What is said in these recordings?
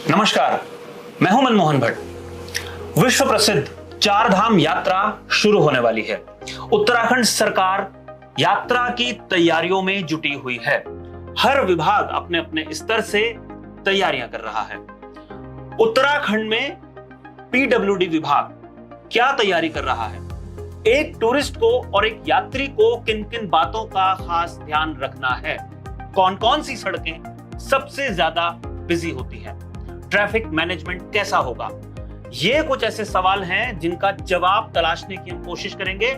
नमस्कार, मैं हूं मनमोहन भट्ट। विश्व प्रसिद्ध चार धाम यात्रा शुरू होने वाली है। उत्तराखंड सरकार यात्रा की तैयारियों में जुटी हुई है। हर विभाग अपने अपने स्तर से तैयारियां कर रहा है। उत्तराखंड में पीडब्ल्यूडी विभाग क्या तैयारी कर रहा है? एक टूरिस्ट को और एक यात्री को किन किन बातों का खास ध्यान रखना है? कौन कौन सी सड़कें सबसे ज्यादा बिजी होती हैं? ट्रैफिक मैनेजमेंट कैसा होगा? ये कुछ ऐसे सवाल हैं जिनका जवाब तलाशने की हम कोशिश करेंगे।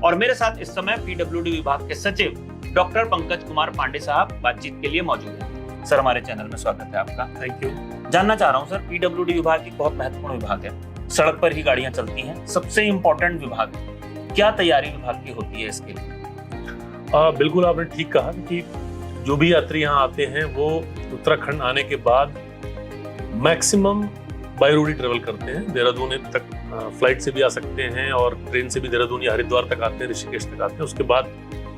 और मेरे साथ इस समय पीडब्ल्यूडी विभाग के सचिव डॉक्टर पंकज कुमार पांडे साहब बातचीत के लिए मौजूद हैं। सर, हमारे चैनल में स्वागत है आपका। Thank you. जानना चाह रहा हूं सर, पीडब्ल्यूडी विभाग एक बहुत महत्वपूर्ण विभाग है। सड़क पर ही गाड़ियां चलती हैं, सबसे इंपॉर्टेंट विभाग है। क्या तैयारी विभाग की होती है इसके लिए? बिल्कुल, आपने ठीक कहा कि जो भी यात्री यहाँ आते हैं वो उत्तराखंड आने के बाद maximum by road he travel करते हैं। देहरादून तक फ्लाइट से भी आ सकते हैं और ट्रेन से भी देहरादून या हरिद्वार तक आते हैं, ऋषिकेश तक आते हैं। उसके बाद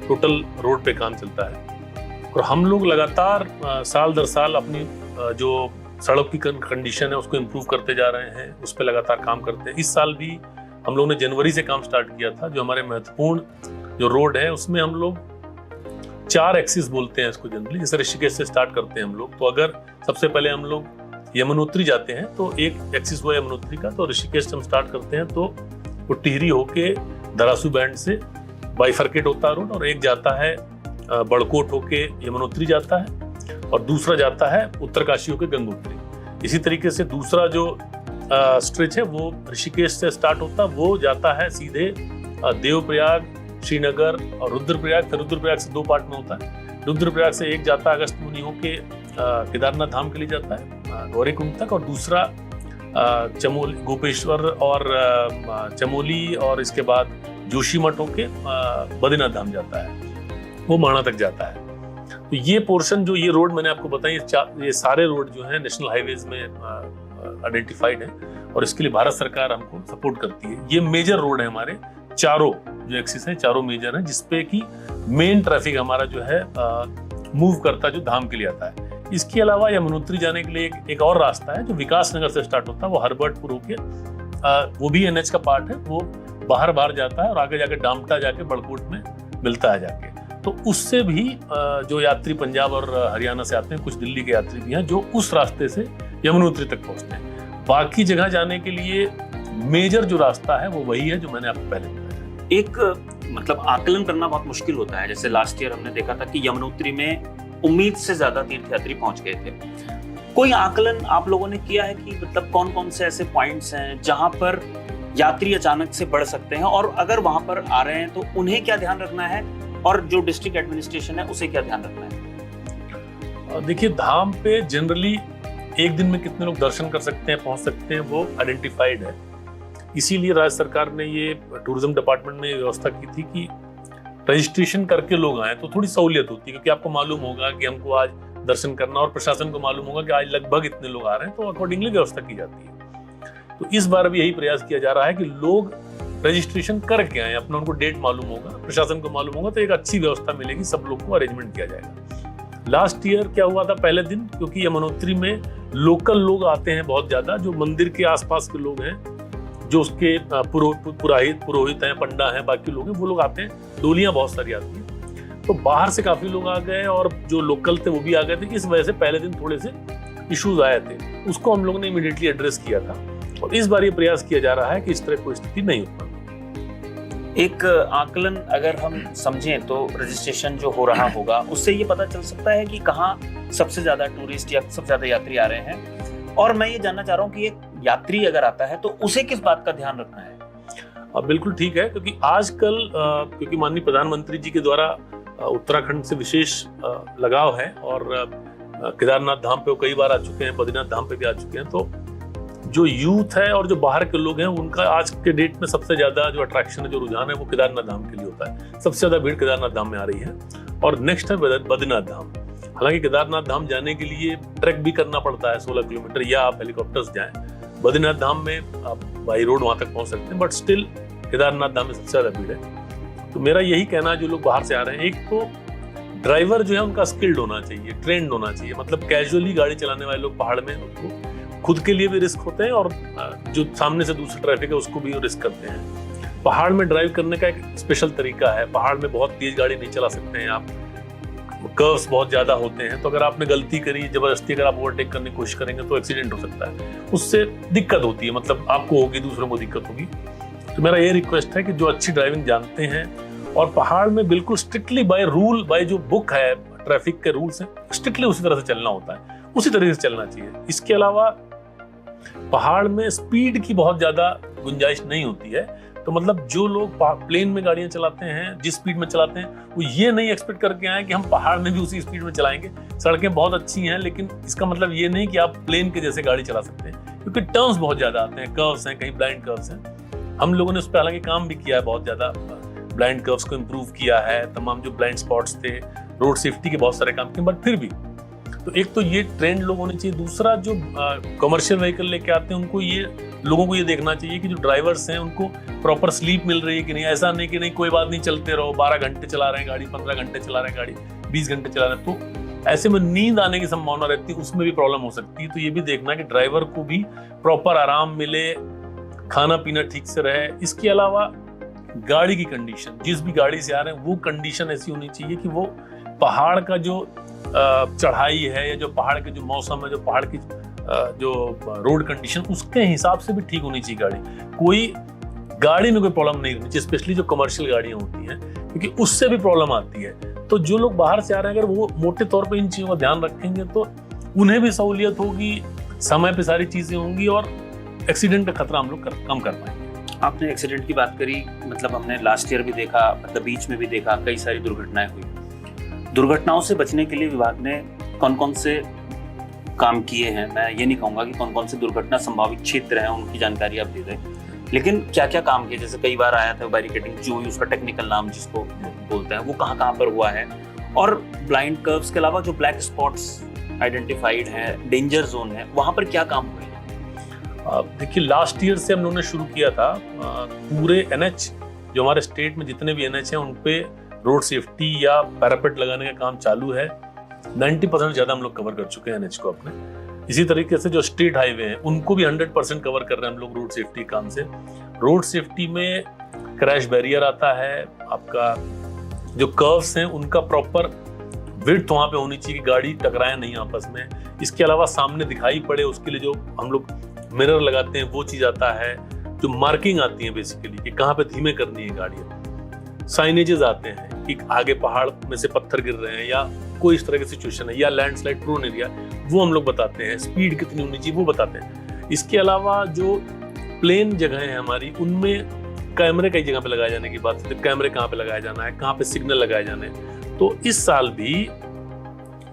टोटल रोड पे काम चलता है और हम लोग लगातार साल दर साल अपनी जो सड़क की कंडीशन है उसको इम्प्रूव करते जा रहे हैं, उस पर लगातार काम करते हैं। इस साल भी हम लोग ने जनवरी से काम स्टार्ट किया था। जो हमारे महत्वपूर्ण जो रोड है उसमें हम लोग 4 एक्सिस बोलते हैं इसको जनरली। जैसे ऋषिकेश से स्टार्ट करते हैं हम लोग, तो अगर सबसे पहले हम लोग यमुनोत्री जाते हैं तो एक एक्सिस हुआ यमुनोत्री का, तो ऋषिकेश से हम स्टार्ट करते हैं तो वो टिहरी होके दरासू बैंड से बाइफर्केट होता है रोड, और एक जाता है बड़कोट होके यमुनोत्री जाता है और दूसरा जाता है उत्तरकाशी होके गंगोत्री। इसी तरीके से दूसरा जो स्ट्रेच है वो ऋषिकेश से स्टार्ट होता है, वो जाता है सीधे देवप्रयाग, श्रीनगर और रुद्रप्रयाग। फिर रुद्रप्रयाग से 2 पार्ट में होता है। रुद्रप्रयाग से एक जाता है अगस्त मुनि होके केदारनाथ धाम के लिए जाता है गौरीकुंड तक, और दूसरा चमोली, गोपेश्वर और चमोली और इसके बाद जोशीमठ होके बद्रीनाथ धाम जाता है, वो माणा तक जाता है। तो ये पोर्शन जो ये रोड मैंने आपको बताई, ये सारे रोड जो है नेशनल हाईवेज में आइडेंटिफाइड है और इसके लिए भारत सरकार हमको सपोर्ट करती है। ये मेजर रोड है हमारे, चारों जो एक्सिस है चारों मेजर है, जिसपे की मेन ट्रैफिक हमारा जो है मूव करता है, जो धाम के लिए आता है। इसके अलावा यमुनोत्री जाने के लिए एक और रास्ता है जो विकास नगर से स्टार्ट होता है, वो हरबर्टपुर होके वो भी एनएच का पार्ट है, वो बाहर जाता है और आगे जाके डामटा जाके बड़कोट में मिलता है जाके। तो उससे भी जो यात्री पंजाब और हरियाणा से आते हैं, कुछ दिल्ली के यात्री भी हैं जो उस रास्ते से यमुनोत्री तक पहुंचते हैं। बाकी जगह जाने के लिए मेजर जो रास्ता है वो वही है जो मैंने आपको पहले बताया। एक मतलब आकलन करना बहुत मुश्किल होता है। जैसे लास्ट ईयर हमने देखा था कि यमुनोत्री में उम्मीद से ज्यादा तीर्थयात्री पहुंच गए थे। कोई आकलन आप लोगों ने किया है कि मतलब कौन कौन से ऐसे पॉइंट्स हैं जहां पर यात्री अचानक से बढ़ सकते हैं, और अगर वहां पर आ रहे हैं तो उन्हें क्या ध्यान रखना है और जो डिस्ट्रिक्ट एडमिनिस्ट्रेशन है उसे क्या ध्यान रखना है? देखिए, धाम पे जनरली एक दिन में कितने लोग दर्शन कर सकते हैं, पहुंच सकते हैं, वो आइडेंटिफाइड है। इसीलिए राज्य सरकार ने ये टूरिज्म डिपार्टमेंट ने व्यवस्था की थी कि रजिस्ट्रेशन करके लोग आए तो थोड़ी सहूलियत होती है, क्योंकि आपको मालूम होगा कि हमको आज दर्शन करना और प्रशासन को मालूम होगा कि आज लगभग इतने लोग आ रहे हैं, तो अकॉर्डिंगली व्यवस्था की जाती है। तो इस बार भी यही प्रयास किया जा रहा है कि लोग रजिस्ट्रेशन करके आए, अपना उनको डेट मालूम होगा, प्रशासन को मालूम होगा, तो एक अच्छी व्यवस्था मिलेगी, सब लोग को अरेंजमेंट किया जाएगा। लास्ट ईयर क्या हुआ था पहले दिन, क्योंकि यमुनोत्री में लोकल लोग आते हैं बहुत ज्यादा, जो मंदिर के आसपास के लोग हैं, जो उसके पुरोहित हैं, पंडा हैं, बाकी लोग हैं, वो लोग आते हैं। डोलियां बहुत सारी आती हैं, तो बाहर से काफी लोग आ गए और जो लोकल थे वो भी आ गए थे। इस वजह से पहले दिन थोड़े से इश्यूज आए थे, उसको हम लोगों ने इमीडिएटली एड्रेस किया था और इस बार ये प्रयास किया जा रहा है कि इस तरह कोई स्थिति नहीं उत्पन्न। एक आकलन अगर हम समझें तो रजिस्ट्रेशन जो हो रहा होगा उससे ये पता चल सकता है कि कहाँ सबसे ज्यादा टूरिस्ट या सबसे ज्यादा यात्री आ रहे हैं। और मैं ये जानना चाह रहा हूँ कि एक यात्री अगर आता है तो उसे किस बात का ध्यान रखना है? बिल्कुल ठीक है, क्योंकि आजकल क्योंकि माननीय प्रधानमंत्री जी के द्वारा उत्तराखंड से विशेष लगाव है और केदारनाथ धाम पे वो कई बार आ चुके हैं, बद्रीनाथ धाम पे भी आ चुके हैं, तो जो यूथ है और जो बाहर के लोग हैं उनका आज के डेट में सबसे ज्यादा जो अट्रैक्शन है, जो रुझान है, वो केदारनाथ धाम के लिए होता है। सबसे ज्यादा भीड़ केदारनाथ धाम में आ रही है और नेक्स्ट है बद्रीनाथ धाम। हालांकि केदारनाथ धाम जाने के लिए ट्रैक भी करना पड़ता है 16 किलोमीटर, या आप हेलीकॉप्टर से जाएं। बद्रीनाथ धाम में आप बाई रोड वहां तक पहुंच सकते हैं, बट स्टिल केदारनाथ धाम में सबसे ज्यादा भीड़ है। तो मेरा यही कहना है, जो लोग बाहर से आ रहे हैं, एक तो ड्राइवर जो है उनका स्किल्ड होना चाहिए, ट्रेंड होना चाहिए। मतलब कैजुअली गाड़ी चलाने वाले लोग पहाड़ में, उनको खुद के लिए भी रिस्क होते हैं और जो सामने से दूसरा ट्रैफिक है उसको भी रिस्क करते हैं। पहाड़ में ड्राइव करने का एक स्पेशल तरीका है। पहाड़ में बहुत तेज गाड़ी नहीं चला सकते हैं आप, कर्व्स बहुत ज्यादा होते हैं, तो अगर आपने गलती करी जबरदस्ती अगर आप ओवरटेक करने की कोशिश करेंगे तो एक्सीडेंट हो सकता है, उससे दिक्कत होती है, मतलब आपको होगी, दूसरों को दिक्कत होगी। तो मेरा ये रिक्वेस्ट है कि जो अच्छी ड्राइविंग जानते हैं और पहाड़ में बिल्कुल स्ट्रिक्टली बाय रूल, बाय जो बुक है ट्रैफिक के रूल्स हैं, स्ट्रिक्टली उसी तरह से चलना होता है, उसी तरीके से चलना चाहिए। इसके अलावा पहाड़ में स्पीड की बहुत ज्यादा गुंजाइश नहीं होती है, तो मतलब जो लोग प्लेन में गाड़ियां चलाते हैं, जिस स्पीड में चलाते हैं, वो ये नहीं एक्सपेक्ट करके आए कि हम पहाड़ में भी उसी स्पीड में चलाएंगे। सड़कें बहुत अच्छी हैं, लेकिन इसका मतलब ये नहीं कि आप प्लेन के जैसे गाड़ी चला सकते हैं, क्योंकि टर्न्स बहुत ज्यादा आते हैं, कर्व्स हैं, कहीं ब्लाइंड कर्व्स हैं। हम लोगों ने उस पर हालांकि काम भी किया है, बहुत ज्यादा ब्लाइंड कर्व्स को इम्प्रूव किया है, तमाम जो ब्लाइंड स्पॉट्स थे, रोड सेफ्टी के बहुत सारे काम किए, बट फिर भी तो एक तो ये ट्रेंड लोग होने चाहिए। दूसरा, जो कमर्शियल व्हीकल लेके आते हैं उनको लोगों को ये देखना चाहिए कि जो ड्राइवर्स हैं उनको प्रॉपर स्लीप मिल रही है कि नहीं। ऐसा नहीं कि नहीं कोई बात नहीं, चलते रहो, 12 घंटे चला रहे हैं गाड़ी, 15 घंटे चला रहे हैं गाड़ी, 20 घंटे चला रहे हैं, तो ऐसे में नींद आने की संभावना रहती है, उसमें भी प्रॉब्लम हो सकती है। तो ये भी देखना कि ड्राइवर को भी प्रॉपर आराम मिले, खाना पीना ठीक से रहे। इसके अलावा गाड़ी की कंडीशन, जिस भी गाड़ी से आ रहे हैं वो कंडीशन ऐसी होनी चाहिए कि वो पहाड़ का जो चढ़ाई है या जो पहाड़ के जो मौसम है, जो पहाड़ की जो रोड कंडीशन, उसके हिसाब से भी ठीक होनी चाहिए गाड़ी। कोई गाड़ी में कोई प्रॉब्लम नहीं होनी चाहिए, स्पेशली जो कमर्शियल गाड़ियां होती हैं, क्योंकि उससे भी प्रॉब्लम आती है। तो जो लोग बाहर से आ रहे हैं, अगर वो मोटे तौर पे इन चीज़ों का ध्यान रखेंगे तो उन्हें भी सहूलियत होगी, समय पे सारी चीज़ें होंगी और एक्सीडेंट का खतरा हम लोग कम कर पाएंगे। आपने एक्सीडेंट की बात करी, मतलब हमने लास्ट ईयर भी देखा, मतलब बीच में भी देखा, कई सारी दुर्घटनाएं हुई। दुर्घटनाओं से बचने के लिए विभाग ने कौन कौन से काम किए हैं, मैं ये नहीं कहूँगा कि कौन कौन से दुर्घटना संभावित क्षेत्र हैं उनकी जानकारी आप दे दें, लेकिन क्या क्या काम किए। जैसे कई बार आया था बैरिकेडिंग, जो उसका टेक्निकल नाम जिसको बोलते हैं, वो कहाँ कहाँ पर हुआ है, और ब्लाइंड कर्व्स के अलावा जो ब्लैक स्पॉट्स आइडेंटिफाइड हैं, डेंजर जोन है, वहाँ पर क्या काम हुए हैं? देखिए, लास्ट ईयर से हम लोगों ने शुरू किया था, पूरे NH जो हमारे स्टेट में जितने भी NH हैं उन पे रोड सेफ्टी या पैरापेट लगाने का काम चालू है। 90% ज्यादा हम लोग कवर कर चुके हैं NH को अपने। इसी तरीके से जो स्टेट हाईवे हैं उनको भी 100% कवर कर रहे हैं हम लोग रोड सेफ्टी काम से। रोड सेफ्टी में क्रैश बैरियर आता है, आपका जो कर्व्स हैं उनका प्रॉपर विड्थ वहां पे होनी चाहिए कि गाड़ी टकराए नहीं आपस में। इसके अलावा सामने दिखाई पड़े उसके लिए जो हम लोग मिरर लगाते हैं वो चीज आता है। जो मार्किंग आती है बेसिकली कि कहाँ पे धीमे करनी है गाड़ी। साइनेजेस आते हैं कि आगे पहाड़ में से पत्थर गिर रहे हैं या कोई इस तरह की सिचुएशन है या लैंडस्लाइड प्रोन एरिया, वो हम लोग बताते हैं। स्पीड कितनी होनी चाहिए वो बताते हैं। इसके अलावा जो प्लेन जगह है हमारी, उनमें कैमरे कई जगह पे लगाए जाने की बात है। कैमरे कहाँ पे लगाया जाना है, कहाँ पे सिग्नल लगाए जाने हैं। तो इस साल भी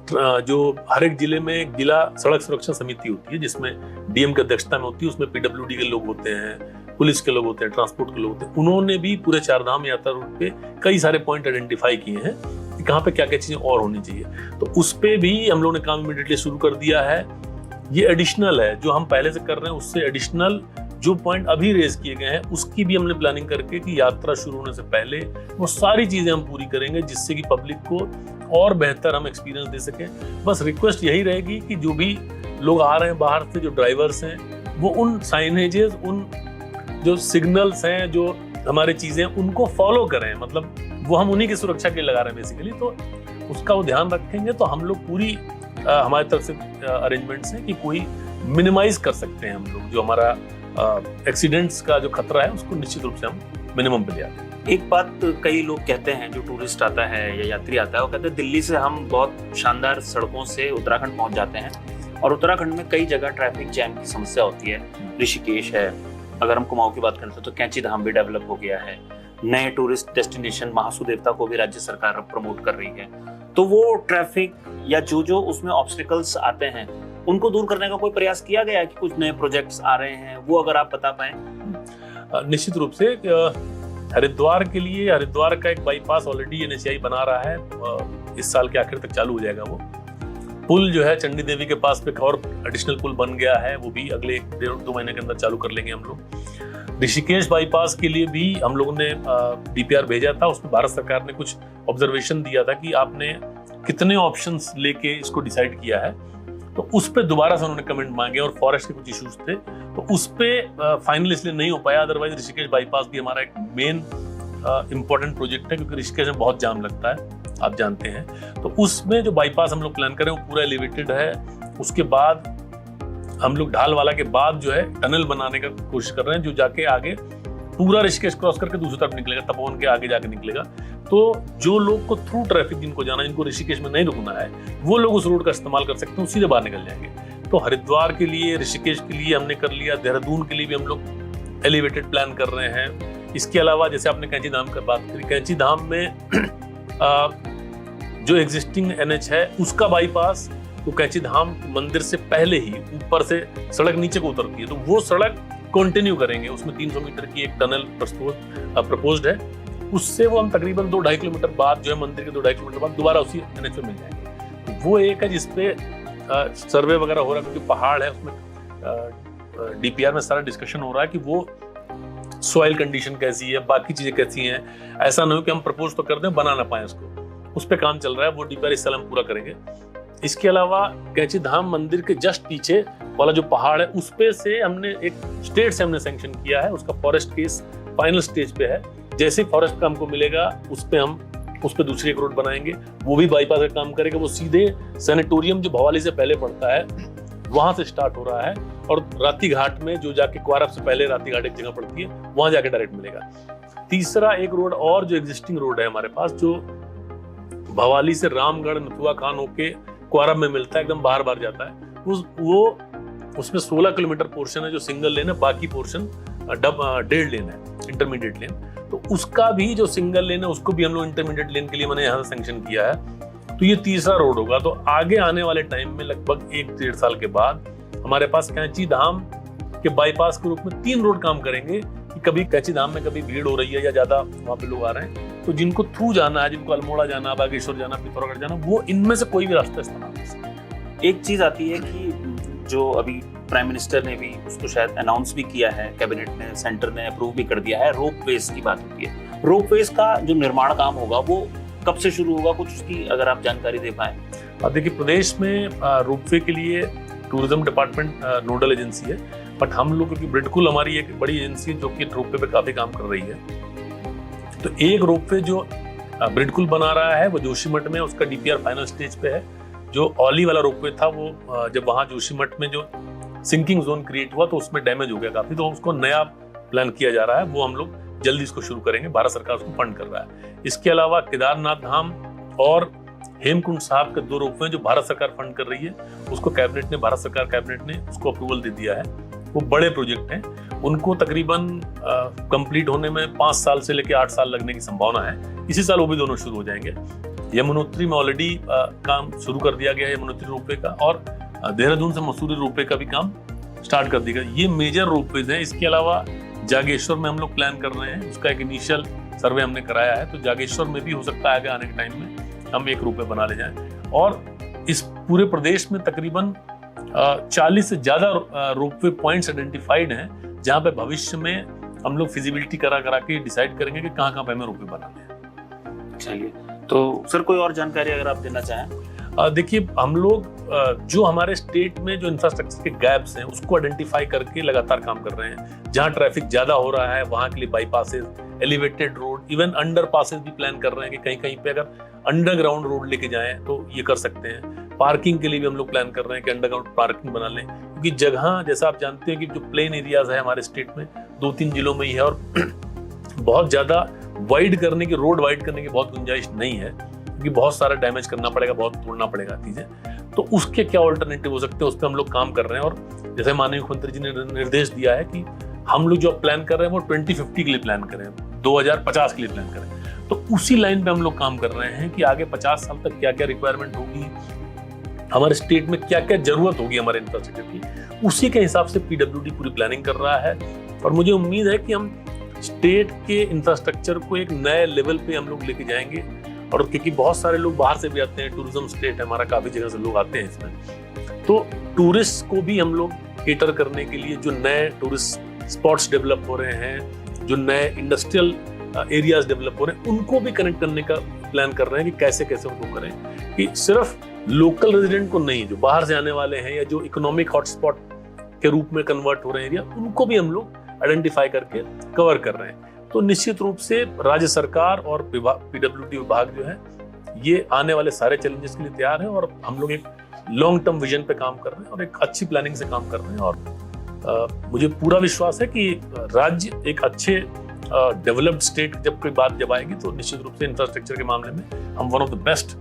जो हर एक जिले में एक जिला सड़क सुरक्षा समिति होती है जिसमें DM की अध्यक्षता में होती है, उसमें PWD के लोग होते हैं, पुलिस के लोग होते हैं, ट्रांसपोर्ट के लोग होते हैं। उन्होंने भी पूरे चारधाम यात्रा रूट पे कई सारे पॉइंट आइडेंटिफाई किए हैं कि कहाँ पे क्या क्या चीजें और होनी चाहिए। तो उस पे भी हम लोगों ने काम इमीडिएटली शुरू कर दिया है। ये एडिशनल है, जो हम पहले से कर रहे हैं उससे एडिशनल जो पॉइंट अभी रेज किए गए हैं उसकी भी हमने प्लानिंग करके कि यात्रा शुरू होने से पहले वो सारी चीजें हम पूरी करेंगे जिससे कि पब्लिक को और बेहतर हम एक्सपीरियंस दे सकें। बस रिक्वेस्ट यही रहेगी कि जो भी लोग आ रहे हैं बाहर से, जो ड्राइवर्स हैं, वो उन साइनेजेस, उन जो सिग्नल्स हैं, जो हमारे चीजें उनको फॉलो करें। मतलब वो हम उन्हीं की सुरक्षा के लिए लगा रहे हैं बेसिकली, तो उसका वो ध्यान रखेंगे तो हम लोग पूरी हमारी तरफ से अरेंजमेंट्स हैं कि कोई मिनिमाइज कर सकते हैं हम लोग जो हमारा एक्सीडेंट्स का जो खतरा है उसको निश्चित रूप से हम मिनिमम पे ले आते हैं। एक बात कई लोग कहते हैं, जो टूरिस्ट आता है या यात्री आता है, वो कहते हैं दिल्ली से हम बहुत शानदार सड़कों से उत्तराखंड पहुंच जाते हैं और उत्तराखंड में कई जगह ट्रैफिक जैम की समस्या होती है। ऋषिकेश है, अगर हम कुमाऊं की बात करते हैं तो कैंची धाम भी डेवलप हो गया है। नए टूरिस्ट डेस्टिनेशन महासू देवता को भी राज्य सरकार प्रमोट कर रही है। तो वो ट्रैफिक या जो उसमें ऑब्स्टिकल्स आते हैं उनको दूर करने का कोई प्रयास किया गया है कि कुछ नए प्रोजेक्ट्स आ रहे हैं, वो अगर आप बता पाएं। निश्चित रूप से हरिद्वार के लिए, हरिद्वार का एक बाईपास ऑलरेडी NHAI बना रहा है, इस साल के आखिर तक चालू हो जाएगा। वो पुल जो है चंडी देवी के पास पे एक और एडिशनल पुल बन गया है, वो भी अगले 1-2 महीने के अंदर चालू कर लेंगे हम लोग। ऋषिकेश बाईपास के लिए भी हम लोगों ने DPR भेजा था, उसमें भारत सरकार ने कुछ ऑब्जर्वेशन दिया था कि आपने कितने ऑप्शंस लेके इसको डिसाइड किया है। तो उस पर दोबारा से उन्होंने कमेंट मांगे और फॉरेस्ट के कुछ इश्यूज थे, तो उस पर फाइनल इसलिए नहीं हो पाया। अदरवाइज ऋषिकेश बाईपास भी हमारा एक मेन इंपॉर्टेंट प्रोजेक्ट है, क्योंकि ऋषिकेश में बहुत जाम लगता है, आप जानते हैं। तो उसमें जो बाईपास हम लोग प्लान करें वो पूरा एलिवेटेड है। उसके बाद हम लोग ढालवाला के बाद जो है टनल बनाने का कोशिश कर रहे हैं, जो जाके आगे पूरा ऋषिकेश क्रॉस करके दूसरी तरफ निकलेगा, तपोवन के आगे जाके निकलेगा। तो जो लोग को थ्रू ट्रैफिक जिनको जाना, जिनको ऋषिकेश में नहीं रुकना है, वो लोग उस रोड का इस्तेमाल कर सकते हैं, सीधे बाहर निकल जाएंगे। तो हरिद्वार के लिए, ऋषिकेश के लिए हमने कर लिया, देहरादून के लिए भी हम लोग एलिवेटेड प्लान कर रहे हैं। इसके अलावा जैसे आपने कैंची धाम की बात करी, कैंची धाम में जो एग्जिस्टिंग NH है उसका बाईपास, तो कैंची धाम मंदिर से पहले ही ऊपर से सड़क नीचे को उतरती है, तो वो सड़क कंटिन्यू करेंगे। उसमें 300 मीटर की एक टनल प्रपोज्ड है, उससे वो हम तकरीबन 2-2.5 किलोमीटर बाद जो है मंदिर के 2-2.5 किलोमीटर बाद दोबारा उसी NH पे मिल जाएंगे। तो वो एक है जिसपे सर्वे वगैरह हो रहा है, क्योंकि पहाड़ है, उसमें DPR में सारा डिस्कशन हो रहा है कि वो सॉइल कंडीशन कैसी है, बाकी चीजें कैसी हैं। ऐसा नहीं हो कि हम प्रपोज तो कर दें, बना ना पाए उसको, उस पर काम चल रहा है। वो DPR इस साल हम पूरा करेंगे। इसके अलावा कैंची धाम मंदिर के जस्ट पीछे वाला जो पहाड़ है, उस पे से हमने एक स्टेट से हमने सैंक्शन किया है, उसका फॉरेस्ट केस फाइनल स्टेज पे है। जैसे फॉरेस्ट का हमको मिलेगा उस पे दूसरी एक रोड बनाएंगे, वो भी बाईपास का काम करेगा। वो सीधे सैनिटोरियम जो भवाली से पहले पड़ता है वहां से स्टार्ट हो रहा है, और राती घाट में जो जाके क्वारब से पहले राती घाट एक जगह पड़ती है, वहां जाके डायरेक्ट मिलेगा। तीसरा एक रोड और जो एग्जिस्टिंग रोड है हमारे पास, जो भवाली से रामगढ़ नथुआ खान होके क्वारब में मिलता है, एकदम बाहर बाहर जाता है। उसमें 16 किलोमीटर पोर्शन है जो सिंगल लेन है, बाकी पोर्शन 1.5 लेन है, इंटरमीडिएट लेन। तो उसका भी जो सिंगल लेन है उसको भी हम लोग इंटरमीडिएट लेन के लिए मैंने यहाँ से सैंक्शन किया है। तो ये तीसरा रोड होगा। तो आगे आने वाले टाइम में लगभग 1-1.5 साल के बाद हमारे पास कैंची धाम के बाईपास के रूप में 3 रोड काम करेंगे, कि कभी कैंची धाम में कभी भीड़ हो रही है या ज्यादा वहाँ पे लोग आ रहे हैं, तो जिनको थ्रू जाना है, जिनको अल्मोड़ा जाना, बागेश्वर जाना, पिथौरागढ़ जाना, वो इनमें से कोई भी रास्ता इस्तेमाल कर सकते हैं। एक चीज आती है कि जो अभी प्राइम मिनिस्टर ने भी उसको शायद अनाउंस भी किया है, कैबिनेट ने, सेंटर ने अप्रूव भी कर दिया है, रोपवेज की बात होती है। रोपवेज का जो निर्माण काम होगा वो कब से शुरू होगा, कुछ उसकी अगर आप जानकारी दे पाए। अब देखिए, प्रदेश में रोपवे के लिए टूरिज्म डिपार्टमेंट नोडल एजेंसी है, बट हम लोग, क्योंकि ब्रिडकुल हमारी एक बड़ी एजेंसी है जो कि रोपवे पे काफी काम कर रही है, तो एक रोपवे जो ब्रिडकुल बना रहा है वो जोशीमठ में, उसका DPR फाइनल स्टेज पे है। जो औली वाला रोपवे था वो जब वहाँ जोशीमठ में जो सिंकिंग जोन क्रिएट हुआ तो उसमें डैमेज हो गया काफी, तो उसको नया प्लान किया जा रहा है, वो हम लोग जल्दी इसको शुरू करेंगे। भारत सरकार उसको फंड कर रहा है। इसके अलावा केदारनाथ धाम और हेमकुंड साहब के 2 रोपवे जो भारत सरकार फंड कर रही है, उसको भारत सरकार कैबिनेट ने उसको अप्रूवल दे दिया है। वो बड़े प्रोजेक्ट हैं, उनको तकरीबन कंप्लीट होने में 5 साल से लेकर 8 साल लगने की संभावना है। इसी साल वो भी दोनों शुरू हो जाएंगे। यमुनोत्री में ऑलरेडी काम शुरू कर दिया गया है यमुनोत्री रोपवे का, और देहरादून से मसूरी रोपवे का भी काम स्टार्ट कर दिया। ये मेजर रोपवेज हैं। इसके अलावा जागेश्वर में हम लोग प्लान कर रहे हैं, उसका एक इनिशियल सर्वे हमने कराया है, तो जागेश्वर में भी हो सकता है आगे आने के टाइम में हम एक रोपवे बना ले जाएं। और इस पूरे प्रदेश में तकरीबन 40 से ज्यादा रोपवे पॉइंट्स आइडेंटिफाइड हैं, जहां पे भविष्य में हम लोग फिजिबिलिटी करा के डिसाइड करेंगे कि कहाँ पे हमें रोपवे बनाने हैं। चलिए, तो सर कोई और जानकारी अगर आप देना चाहें। देखिए, हम लोग जो हमारे स्टेट में जो इंफ्रास्ट्रक्चर के गैप्स हैं उसको आइडेंटिफाई करके लगातार काम कर रहे हैं। जहां ट्रैफिक ज्यादा हो रहा है वहां के लिए bypasses, elevated road, even under passes भी प्लान कर रहे हैं कि कहीं कहीं पे अगर अंडरग्राउंड रोड लेके जाएं तो ये कर सकते हैं। पार्किंग के लिए भी हम लोग प्लान कर रहे हैं कि अंडरग्राउंड पार्किंग बना लें, क्योंकि जगह जैसा आप जानते हैं कि जो प्लेन एरियाज है हमारे स्टेट में 2-3 जिलों में ही है, और बहुत ज्यादा रोड वाइड करने की बहुत गुंजाइश नहीं है, क्योंकि बहुत सारा डैमेज करना पड़ेगा, बहुत तोड़ना पड़ेगा चीजें। तो उसके क्या ऑल्टरनेटिव हो सकते हैं, उस पर हम लोग काम कर रहे हैं। और जैसे माननीय मुख्यमंत्री जी ने निर्देश दिया है कि हम लोग जो प्लान कर रहे हैं वो 2050 के लिए प्लान करें, 2050 के लिए प्लान करें। तो उसी लाइन पे हम लोग काम कर रहे हैं कि आगे 50 साल तक क्या क्या रिक्वायरमेंट होगी, हमारे स्टेट में क्या क्या जरूरत होगी हमारे इंफ्रास्ट्रक्चर की, उसी के हिसाब से PWD पूरी प्लानिंग कर रहा है। और मुझे उम्मीद है कि हम स्टेट के इंफ्रास्ट्रक्चर को एक नए लेवल पे हम लोग लेके जाएंगे। और क्योंकि बहुत सारे लोग बाहर से भी आते हैं, टूरिज्म स्टेट है हमारा, काफी जगह से लोग आते हैं इसमें, तो टूरिस्ट को भी हम लोग केटर करने के लिए जो नए टूरिस्ट स्पॉट्स डेवलप हो रहे हैं, जो नए इंडस्ट्रियल एरियाज डेवलप हो रहे हैं, उनको भी कनेक्ट करने का प्लान कर रहे हैं कि कैसे कैसे उनको करें, कि सिर्फ लोकल रेजिडेंट को नहीं, जो बाहर से आने वाले हैं या जो इकोनॉमिक हॉटस्पॉट के रूप में कन्वर्ट हो रहे हैं एरिया, उनको भी हम लोग आइडेंटिफाई करके कवर कर रहे हैं। तो निश्चित रूप से राज्य सरकार और पीडब्ल्यूडी विभाग जो है ये आने वाले सारे चैलेंजेस के लिए तैयार है, और हम लोग एक लॉन्ग टर्म विजन पे काम कर रहे हैं और एक अच्छी प्लानिंग से काम कर रहे हैं। और मुझे पूरा विश्वास है कि राज्य एक अच्छे डेवलप्ड स्टेट जब आएगी तो निश्चित रूप से इंफ्रास्ट्रक्चर के मामले में हम one of the best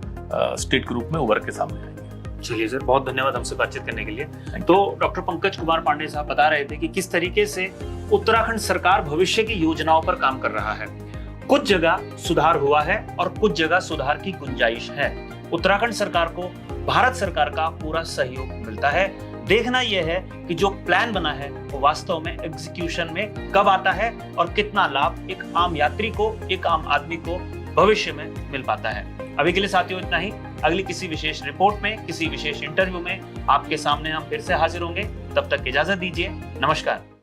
state के रूप में उभर के सामने आएंगे। चलिए सर, बहुत धन्यवाद हमसे बातचीत करने के लिए। तो डॉक्टर पंकज कुमार पांडे साहब बता रहे थे कि किस तरीके से उत्तराखंड सरकार भविष्य की योजनाओं पर काम कर रहा है। कुछ जगह सुधार हुआ है और कुछ जगह सुधार की गुंजाइश है। उत्तराखंड सरकार को भारत सरकार का पूरा सहयोग मिलता है। देखना यह है कि जो प्लान बना है वो वास्तव में एग्जीक्यूशन में कब आता है और कितना लाभ एक आम यात्री को, एक आम आदमी को भविष्य में मिल पाता है। अभी के लिए साथियों इतना ही। अगली किसी विशेष रिपोर्ट में, किसी विशेष इंटरव्यू में आपके सामने हम फिर से हाजिर होंगे। तब तक इजाजत दीजिए। नमस्कार।